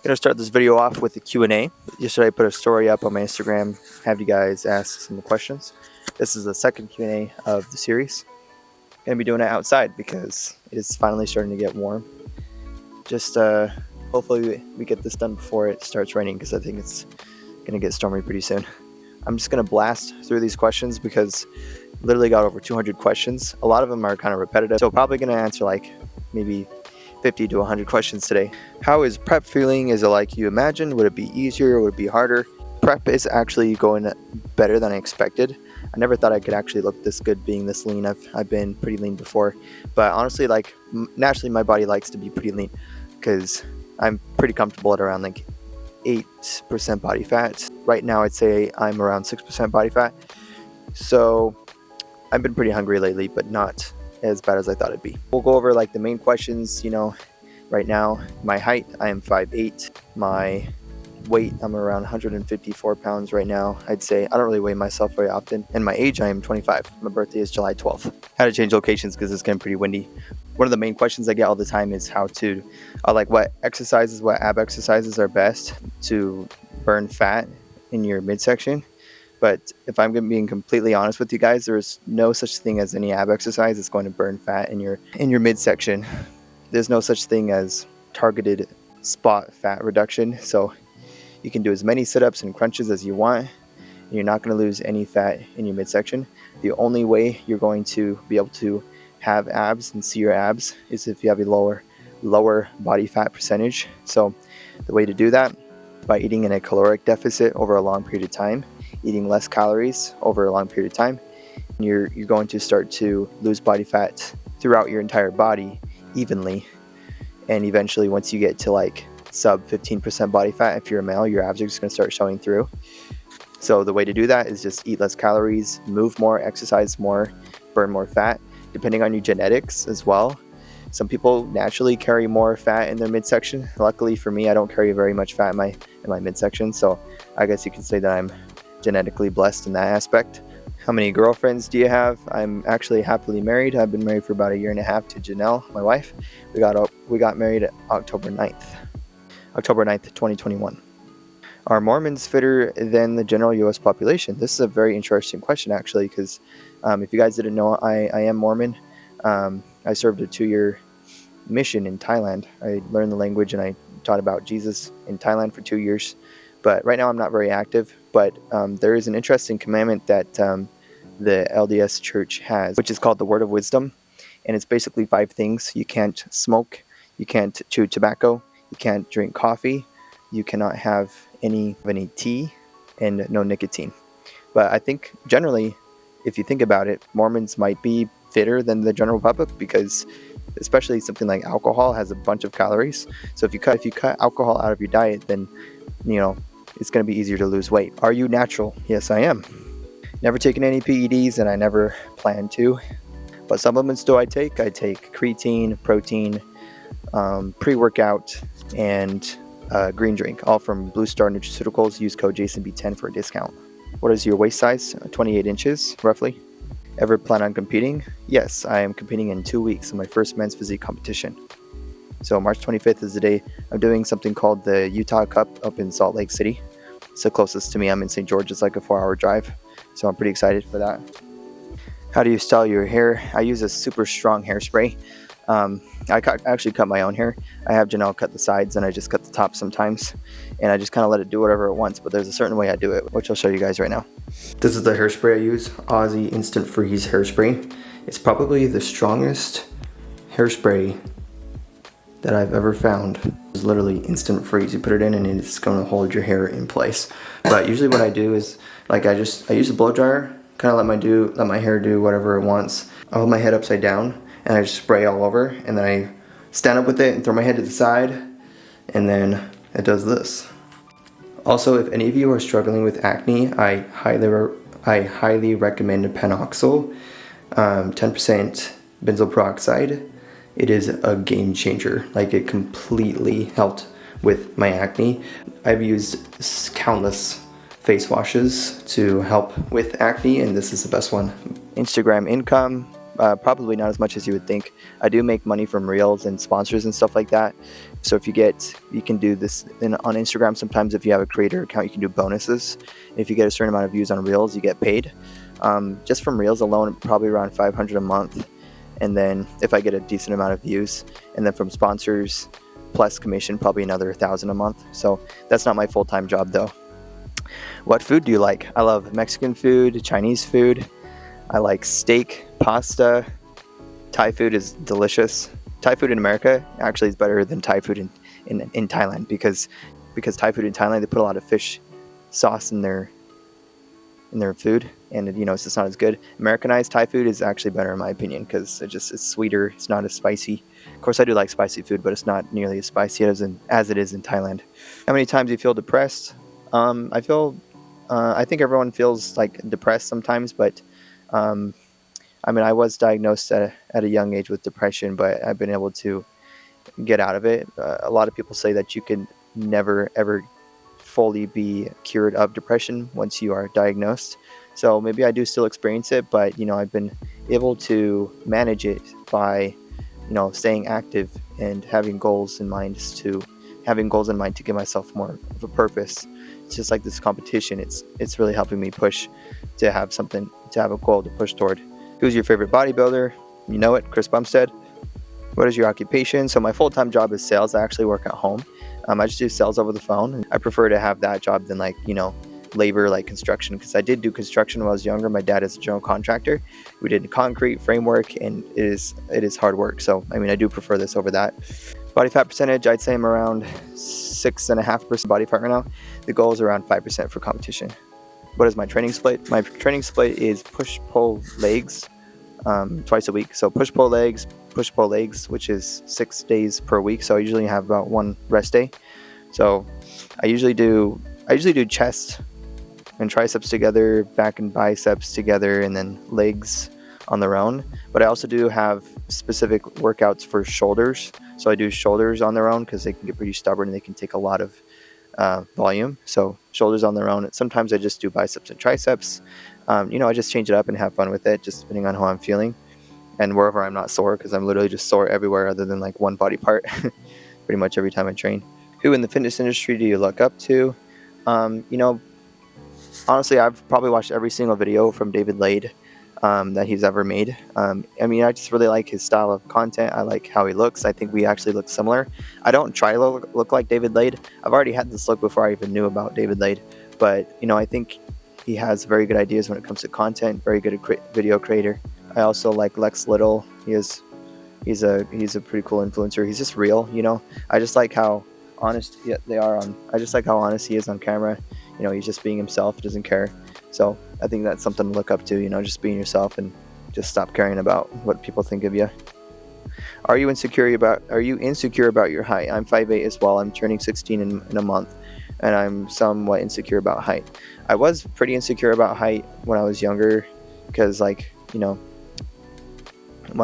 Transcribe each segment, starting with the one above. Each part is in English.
Gonna start this video off with a Q&A. Yesterday I put a story up on my Instagram, have you guys ask some questions. This is the second Q&A of the series. Gonna be doing it outside because it is finally starting to get warm. Just hopefully we get this done before it starts raining because I think it's gonna get stormy pretty soon. I'm just gonna blast through these questions because literally got over 200 questions. A lot of them are kind of repetitive, so probably gonna answer like maybe 50 to 100 questions today. How is prep feeling? Is it like you imagined? Would it be easier? Would it be harder? Prep is actually going better than I expected. I never thought I could actually look this good being this lean. I've been pretty lean before, but honestly, like naturally my body likes to be pretty lean because I'm pretty comfortable at around like 8% body fat. Right now I'd say I'm around 6% body fat. So I've been pretty hungry lately, but not as bad as I thought it'd be. We'll go over like the main questions. Right now my height, I am 5'8". My weight, I'm around 154 pounds right now. I'd say I don't really weigh myself very often. And my age, I am 25. My birthday is July 12th. Had to change locations because it's getting pretty windy. One of the main questions I get all the time is how to like what ab exercises are best to burn fat in your midsection. But if I'm being completely honest with you guys, there's no such thing as any ab exercise that's going to burn fat in your midsection. There's no such thing as targeted spot fat reduction. So you can do as many sit-ups and crunches as you want, and you're not going to lose any fat in your midsection. The only way you're going to be able to have abs and see your abs is if you have a lower body fat percentage. So the way to do that, by eating in a caloric deficit over a long period of time, eating less calories over a long period of time, you're going to start to lose body fat throughout your entire body evenly. And eventually, once you get to like sub 15% body fat, if you're a male, your abs are just going to start showing through. So the way to do that is just eat less calories, move more, exercise more, burn more fat, depending on your genetics as well. Some people naturally carry more fat in their midsection. Luckily for me, I don't carry very much fat in my midsection, so I guess you can say that I'm genetically blessed in that aspect. How many girlfriends do you have? I'm actually happily married. I've been married for about 1.5 years to Janelle, my wife. We got married October 9th, 2021. Are Mormons fitter than the general U.S. population? This is a very interesting question, actually, because if you guys didn't know, I am Mormon. I served a 2-year mission in Thailand. I learned the language and I taught about Jesus in Thailand for 2 years. But right now I'm not very active. But there is an interesting commandment that the LDS Church has, which is called the Word of Wisdom. And it's basically 5 things. You can't smoke. You can't chew tobacco. You can't drink coffee. You cannot have any tea and no nicotine. But I think generally, if you think about it, Mormons might be fitter than the general public because especially something like alcohol has a bunch of calories. So if you cut alcohol out of your diet, then it's going to be easier to lose weight. Are you natural? Yes, I am. Never taken any PEDs and I never plan to. But supplements do I take? I take creatine, protein, pre-workout, and green drink, all from Blue Star Nutraceuticals. Use code JASONB10 for a discount. What is your waist size? 28 inches, roughly. Ever plan on competing? Yes, I am competing in 2 weeks in my first men's physique competition. So March 25th is the day I'm doing something called the Utah Cup up in Salt Lake City. It's the closest to me. I'm in St. George. It's like a 4-hour drive. So I'm pretty excited for that. How do you style your hair? I use a super strong hairspray. I actually cut my own hair. I have Janelle cut the sides and I just cut the top sometimes. And I just kind of let it do whatever it wants. But there's a certain way I do it, which I'll show you guys right now. This is the hairspray I use, Aussie Instant Freeze hairspray. It's probably the strongest hairspray that I've ever found. It's literally instant freeze. You put it in and it's going to hold your hair in place. But usually what I do is like I use a blow dryer, kind of let my hair do whatever it wants. I hold my head upside down and I just spray all over, and then I stand up with it and throw my head to the side, and then it does this. Also, if any of you are struggling with acne, I highly recommend Panoxyl, 10% benzoyl peroxide. It is a game changer. Like, it completely helped with my acne. I've used countless face washes to help with acne, and this is the best one. Instagram income, probably not as much as you would think. I do make money from reels and sponsors and stuff like that. So if you can do this on Instagram. Sometimes if you have a creator account, you can do bonuses. If you get a certain amount of views on reels, you get paid. Just from reels alone, probably around $500 a month. And then if I get a decent amount of views, and then from sponsors plus commission, probably another $1,000 a month. So that's not my full-time job though. What food do you like? I love Mexican food, Chinese food. I like steak, pasta. Thai food is delicious. Thai food in America actually is better than Thai food in Thailand because Thai food in Thailand, they put a lot of fish sauce in their food, and it's just not as good. Americanized Thai food is actually better in my opinion because it's sweeter. It's not as spicy. Of course, I do like spicy food, but it's not nearly as spicy as it is in Thailand. How many times do you feel depressed? I think everyone feels like depressed sometimes, but I was diagnosed at a young age with depression, but I've been able to get out of it. A lot of people say that you can never ever fully be cured of depression once you are diagnosed. So maybe I do still experience it, but I've been able to manage it by staying active and having goals in mind to give myself more of a purpose. It's just like this competition. It's really helping me push to have a goal to push toward. Who's your favorite bodybuilder? You know it, Chris Bumstead. What is your occupation? So my full-time job is sales. I actually work at home. I just do sales over the phone. I prefer to have that job than labor, like construction, because I did do construction when I was younger. My dad is a general contractor. We did concrete framework, and it is hard work. So I do prefer this over that. Body fat percentage, I'd say I'm around 6.5% body fat right now. The goal is around 5% for competition. What is my training split? My training split is push-pull legs twice a week. So push-pull legs, which is 6 days per week. So I usually have about one rest day. So I usually do chest and triceps together, back and biceps together, and then legs on their own. But I also do have specific workouts for shoulders. So I do shoulders on their own because they can get pretty stubborn and they can take a lot of volume. So shoulders on their own. Sometimes I just do biceps and triceps. I just change it up and have fun with it, just depending on how I'm feeling and wherever I'm not sore, because I'm literally just sore everywhere other than like one body part pretty much every time I train. Who in the fitness industry do you look up to? Honestly, I've probably watched every single video from David Lade that he's ever made. I just really like his style of content. I like how he looks. I think we actually look similar. I don't try to look like David Lade. I've already had this look before I even knew about David Lade. But, I think he has very good ideas when it comes to content, very good video creator. I also like Lex Little. He's a pretty cool influencer. He's just real, I just like how honest I just like how honest he is on camera. He's just being himself, doesn't care. So I think that's something to look up to, just being yourself and just stop caring about what people think of you. Are you insecure about your height? I'm 5'8" as well. I'm turning 16 in a month, and I'm somewhat insecure about height. I was pretty insecure about height when I was younger because when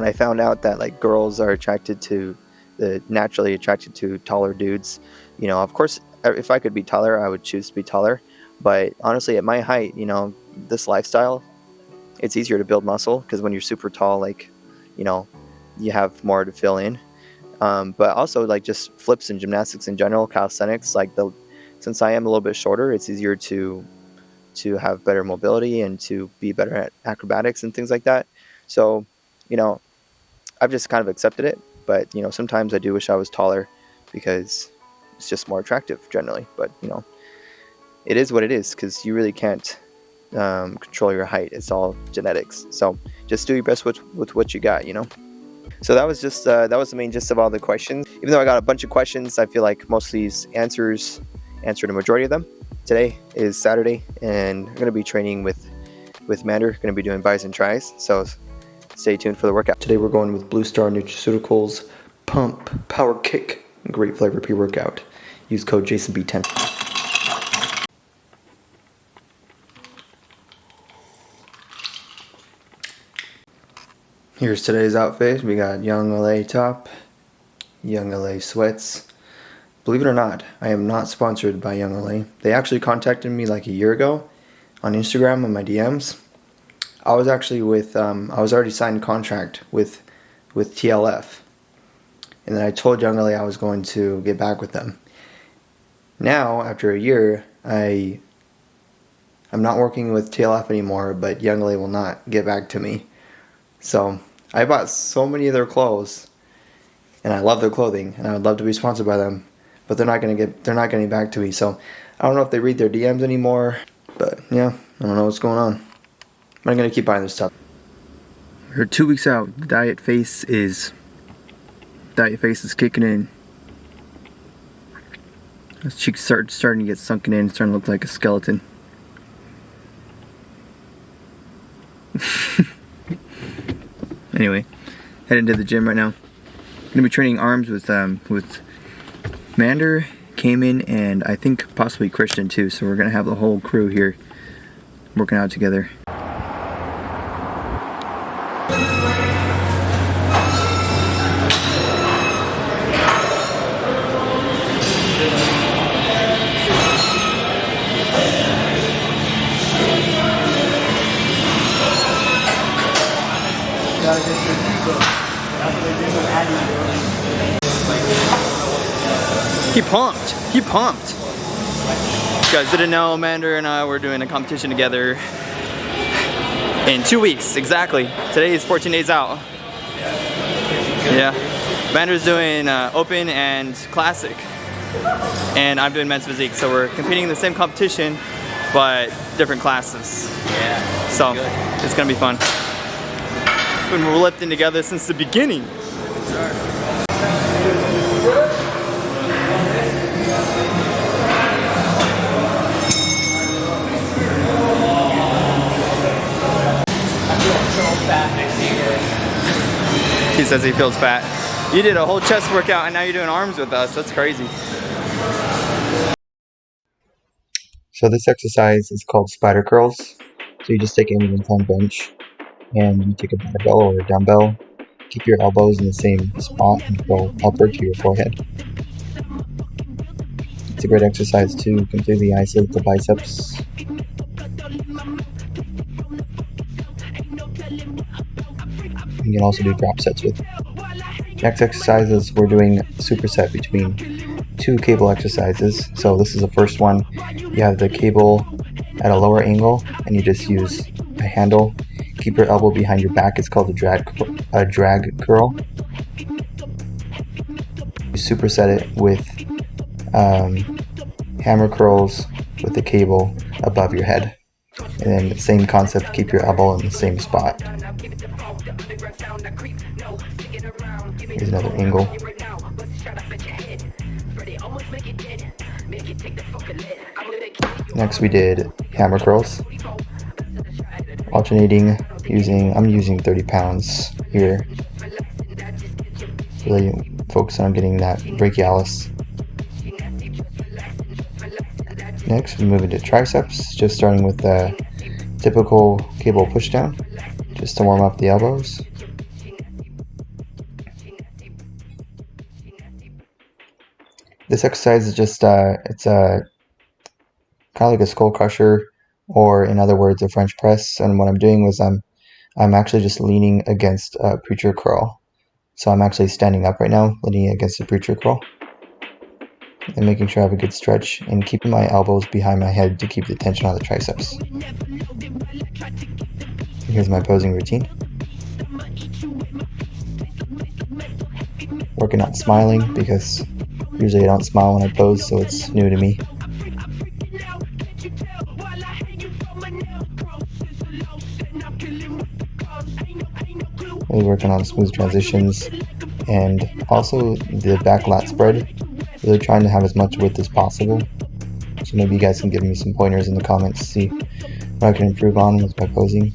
I found out that girls are naturally attracted to taller dudes, of course, if I could be taller, I would choose to be taller. But honestly, at my height, this lifestyle, it's easier to build muscle because when you're super tall, you have more to fill in. But also just flips and gymnastics in general, calisthenics, since I am a little bit shorter, it's easier to have better mobility and to be better at acrobatics and things like that. So, I've just kind of accepted it. But, sometimes I do wish I was taller because it's just more attractive generally. But, it is what it is because you really can't control your height. It's all genetics. So just do your best with what you got, So that was the main gist of all the questions. Even though I got a bunch of questions, I feel like most of these answered a majority of them. Today is Saturday, and I'm going to be training with Mander. Going to be doing bis and tris. So stay tuned for the workout. Today we're going with Blue Star Nutraceuticals Pump Power Kick. Great flavor pre-workout. Use code JasonB10. Here's today's outfit. We got Young LA top, Young LA sweats. Believe it or not, I am not sponsored by Young LA. They actually contacted me like a year ago on Instagram on my DMs. I was actually with I was already signed contract with TLF, and then I told Young LA I was going to get back with them. Now after a year, I'm not working with TLF anymore, but Young LA will not get back to me. So I bought so many of their clothes, and I love their clothing, and I would love to be sponsored by them, but they're not getting back to me. So I don't know if they read their DMs anymore, but yeah, I don't know what's going on. But I'm gonna keep buying this stuff. We're 2 weeks out. Diet face is kicking in. His cheeks starting to get sunken in, starting to look like a skeleton. Anyway, heading to the gym right now. Gonna be training arms with Mander, Cayman, and I think possibly Christian too. So we're gonna have the whole crew here working out together. He pumped. You guys didn't know, Amanda and I were doing a competition together in 2 weeks, exactly. Today is 14 days out. Yeah. Amanda's doing open and classic, and I'm doing men's physique. So we're competing in the same competition, but different classes. Yeah. So it's gonna be fun. We've been lifting together since the beginning. He says he feels fat. You did a whole chest workout and now you're doing arms with us. That's crazy. So this exercise is called spider curls. So you just take any one-time bench and you take a barbell or a dumbbell. Keep your elbows in the same spot and go upward to your forehead. It's a great exercise to completely isolate the biceps. You can also do drop sets with. Next exercises, we're doing superset between 2 cable exercises. So this is the first one. You have the cable at a lower angle and you just use a handle. Keep your elbow behind your back. It's called a drag curl. You superset it with hammer curls with the cable above your head. And then the same concept, keep your elbow in the same spot. Here's another angle. Next we did hammer curls. Alternating I'm using 30 pounds here. Really focus on getting that brachialis. Next we move into triceps, just starting with the typical cable pushdown, just to warm up the elbows. This exercise is just it's kind of like a skull crusher, or in other words, a French press. And what I'm doing was I'm actually just leaning against a preacher curl. So I'm actually standing up right now, leaning against a preacher curl, and making sure I have a good stretch and keeping my elbows behind my head to keep the tension on the triceps. Here's my posing routine. Working on smiling because usually I don't smile when I pose, so it's new to me. Really working on smooth transitions and also the back lat spread. Really trying to have as much width as possible. So maybe you guys can give me some pointers in the comments to see what I can improve on with my posing.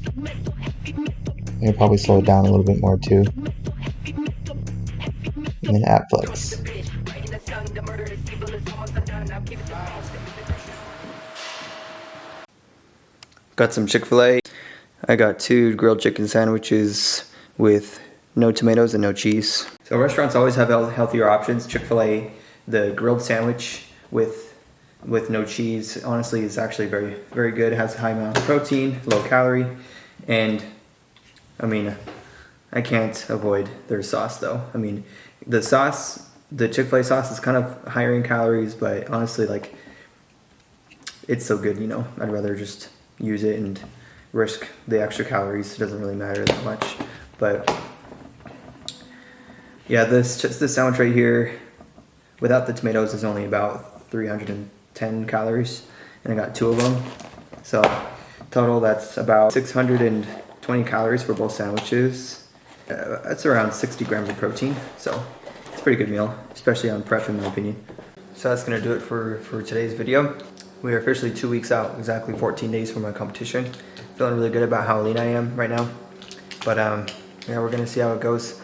I'll probably slow it down a little bit more too. And then ab flex. Got some Chick-fil-A. I got 2 grilled chicken sandwiches with no tomatoes and no cheese. So restaurants always have healthier options. Chick-fil-A, the grilled sandwich with no cheese, honestly is actually very, very good. It has a high amount of protein, low calorie, And I mean, I can't avoid their sauce though. I mean, the sauce, the Chick-fil-A sauce is kind of higher in calories, but honestly, like, it's so good, you know. I'd rather just use it and risk the extra calories. It doesn't really matter that much. But yeah, this sandwich right here, without the tomatoes, is only about 310 calories, and I got 2 of them. So total, that's about 620 calories for both sandwiches. That's around 60 grams of protein, so it's a pretty good meal, especially on prep in my opinion. So that's gonna do it for today's video. We are officially 2 weeks out, exactly 14 days from my competition. Feeling really good about how lean I am right now. But yeah, we're gonna see how it goes.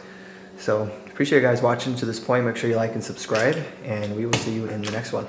So appreciate you guys watching to this point. Make sure you like and subscribe, and we will see you in the next one.